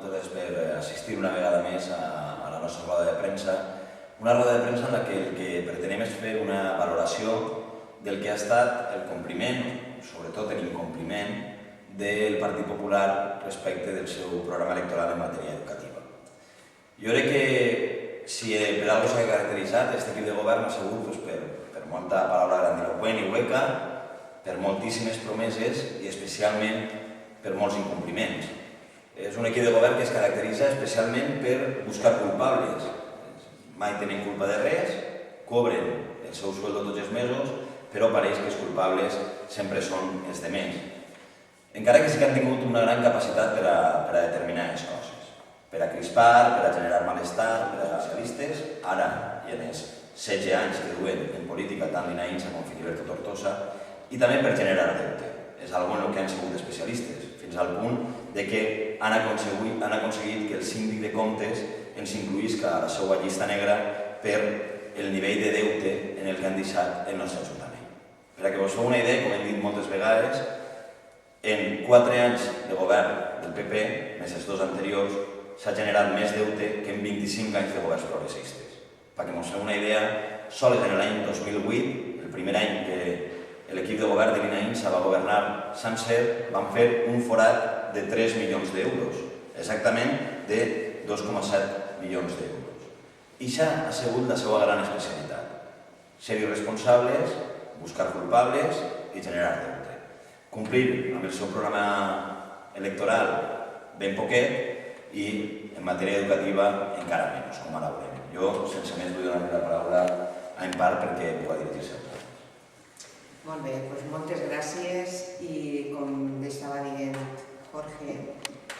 totes per assistir una vegada més a la nostra roda de premsa. Una roda de premsa en la que el que pretenem és fer una valoració del que ha estat el compliment, sobretot l'incompliment, del Partit Popular respecte del seu programa electoral en matèria educativa. Jo crec que si per alguna cosa s'ha caracteritzat aquest equip de govern ha sigut per molta paraula grandiloqüent i hueca, per moltíssimes promeses i especialment per molts incompliments. És un equip de govern que es caracteritza especialment per buscar culpables. Mai tenen culpa de res, cobren el seu sueldo tots els mesos, però pareix que els culpables sempre són els demés. Encara que sí que han tingut una gran capacitat per a determinar les coses, per a crispar, per a generar malestar, per a socialistes, ara i en els 16 anys que duen en política tant Lina Insa com Filiberto Tortosa, i també per generar deute. És algo en el que han sigut especialistes, fins al punt de que han aconseguit que el síndic de comptes ens incluïsca a la seva llista negra per el nivell de deute en el que han deixat el nostre ajuntament. Per a que us feu una idea, com hem dit moltes vegades, en 4 anys de govern del PP, més els 2 anteriors, s'ha generat més deute que en 25 anys de governs progressistes. Per que us feu una idea, sols en l'any 2008, el primer any que l'equip de govern de Lina Insa va governar sencer, van fer un forat de 3 milions d'euros, exactament de 2,7 milions d'euros. I això ha sigut la seva gran especialitat. Ser irresponsables, buscar culpables i generar deute. Complir amb el seu programa electoral ben poquet i en matèria educativa encara menys, com ara veurem. Jo, sense més, vull donar la paraula a en Part perquè pugui dirigir-se al pla. Molt bé, doncs moltes gràcies i com estava dient Jorge,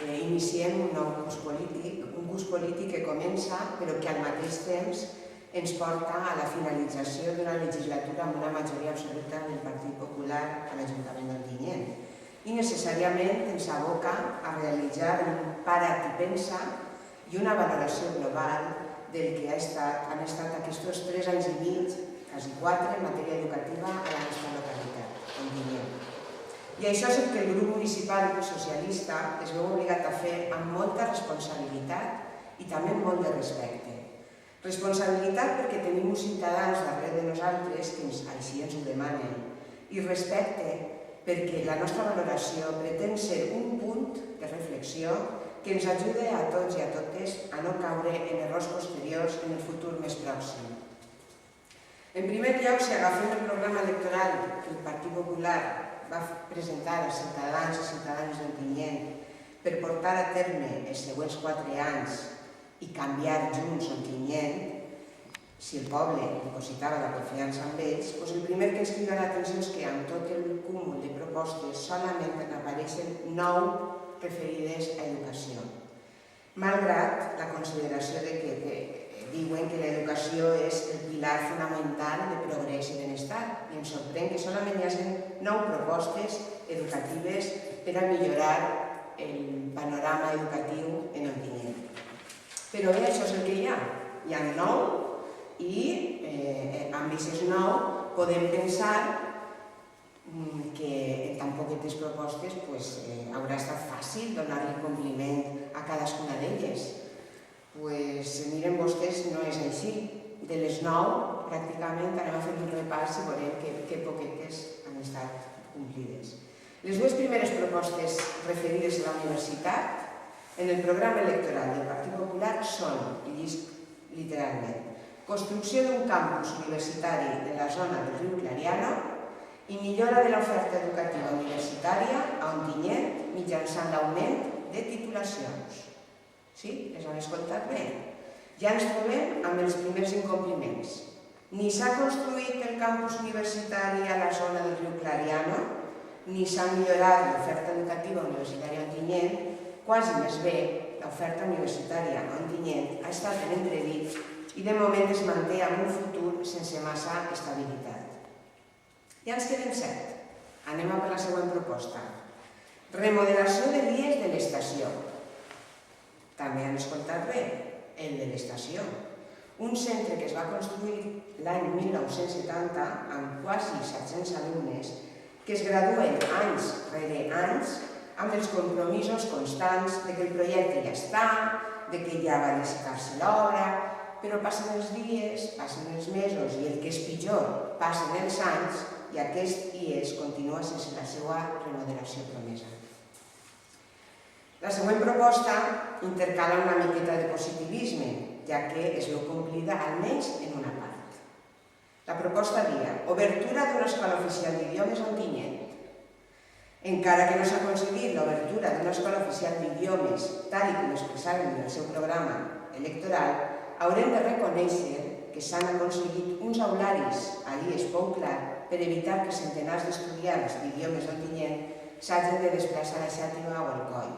iniciem un nou curs polític que comença però que al mateix temps ens porta a la finalització d'una legislatura amb una majoria absoluta del Partit Popular a l'Ajuntament d'Ontinyent i necessàriament ens aboca a realitzar un parat i pensa i una valoració global del que han estat aquests 3 anys i mig, quasi 4, en matèria educativa a la nostra localitat, Ontinyent. I això és el que el grup municipal socialista es veu obligat a fer amb molta responsabilitat i també amb molt de respecte. Responsabilitat perquè tenim uns ciutadans darrere de nosaltres que així ens ho demanen i respecte perquè la nostra valoració pretén ser un punt de reflexió que ens ajude a tots i a totes a no caure en errors posteriors en el futur més pròxim. En primer lloc, si agafem el programa electoral que el Partit Popular va presentar als ciutadans i ciutadanes d'Ontinyent per portar a terme els següents 4 anys i canviar junts Ontinyent, si el poble dipositava la confiança en ells, doncs el primer que ens crida l'atenció és que amb tot el cúmul de propostes solament apareixen 9 referides a educació. Malgrat la consideració de que diuen que l'educació és el pilar fonamental de progrés i benestar i ens sorprèn que solament hi hagi 9 propostes educatives per a millorar el panorama educatiu en Ontinyent. Però bé, això és el que hi ha. Hi ha 9 i amb aquestes 9 podem pensar que en tan poquetes propostes haurà estat fàcil donar-li compliment a cadascuna d'elles. Miren vostès, no és així. De les 9, pràcticament, anem a fer un repàs i veurem que poquetes han estat complides. Les 2 primeres propostes referides a la universitat, en el programa electoral del Partit Popular són, i llisc literalment, construcció d'un campus universitari de la zona del riu Clariana i millora de l'oferta educativa universitària a Ontinyent mitjançant l'augment de titulacions. Sí? Les han escoltat bé? Ja ens trobem amb els primers incompliments. Ni s'ha construït el campus universitari a la zona del riu Clariana, ni s'ha millorat l'oferta educativa universitària a Ontinyent, quasi més bé l'oferta universitària a Ontinyent ha estat en entredit i de moment es manté amb un futur sense massa estabilitat. Ja ens queden 7. Anem a per la següent proposta. Remodelació de vies de l'estació. També han escoltat bé, el de l'estació. Un centre que es va construir l'any 1970 amb quasi 700 alumnes que es graduen anys rere anys amb els compromisos constants de que el projecte ja està, de que ja va licitar-se l'obra, però passen els dies, passen els mesos i el que és pitjor, passen els anys i aquest IES continua sense la seva remodelació promesa. La següent proposta intercala una miqueta de positivisme, ja que es veu complida almenys en una part. La proposta dia, obertura d'una escola oficial d'idiomes a Ontinyent. Encara que no s'ha aconseguit l'obertura d'una escola oficial d'idiomes, tal com expressaven en el seu programa electoral, haurem de reconèixer que s'han aconseguit uns aularis a l'IES Pou Clar per evitar que centenars d'estudiants d'idiomes d'Ontinyent s'hagin de desplaçar a Xàtiva o Alcoi.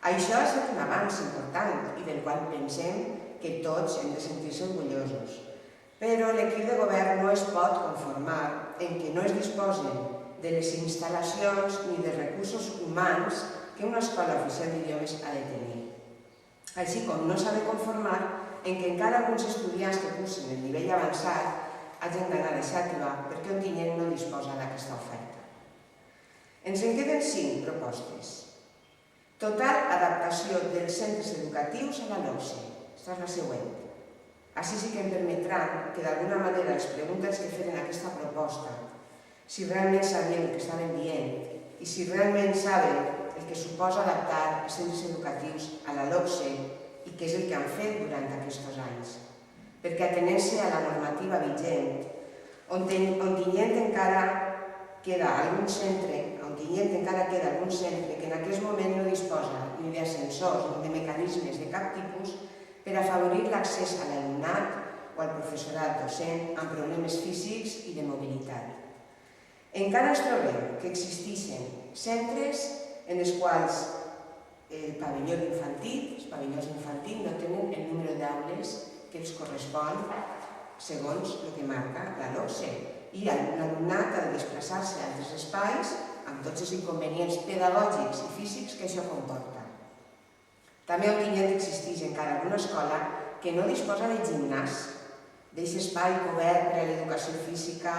Això és un avanç important i del qual pensem que tots hem de sentir-se orgullosos. Però l'equip de govern no es pot conformar en que no es disposen de les instal·lacions ni de recursos humans que una escola oficial d'idiomes ha de tenir. Així com no s'ha de conformar en que encara alguns estudiants que cursen el nivell avançat hagin d'anar a Xàtiva perquè Ontinyent no disposa d'aquesta oferta. Ens en queden 5 propostes. Total adaptació dels centres educatius a la LOMCE. Aquesta és la següent. Així sí que em permetran que d'alguna manera els preguntes que feren aquesta proposta, si realment sabien el que estaven dient i si realment saben el que suposa adaptar els centres educatius a la LOMCE i què és el que han fet durant aquests anys. Perquè atenent-se a la normativa vigent, Ontinyent encara queda algun centre que en aquest moment no disposa ni d'ascensors ni de mecanismes de cap tipus per afavorir l'accés a l'alumnat o al professorat docent amb problemes físics i de mobilitat. Encara ens trobem que existeixen centres en els quals el pavelló infantil, els pavellons infantils no tenen el número d'aules que els correspon segons el que marca la LOMCE i l'alumnat ha de desplaçar-se a altres espais amb tots els inconvenients pedagògics i físics que això comporta. També a Ontinyent existeix encara alguna escola que no disposa de gimnàs, d'aquest espai cobert per a l'educació física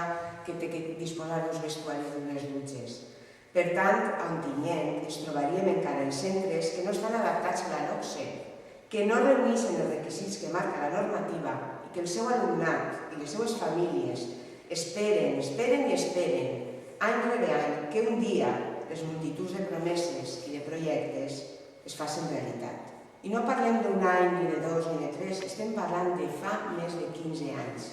que té que disposar d'uns vestuaris i d'unes dutxes. Per tant, a Ontinyent ens trobaríem encara en centres que no estan adaptats a la LOMCE, que no reuneixen els requisits que marca la normativa i que el seu alumnat i les seues famílies esperen any rere any que un dia les multituds de promeses i de projectes es facin realitat. I no parlem d'un any, ni de 2, ni de 3, estem parlant de fa més de 15 anys.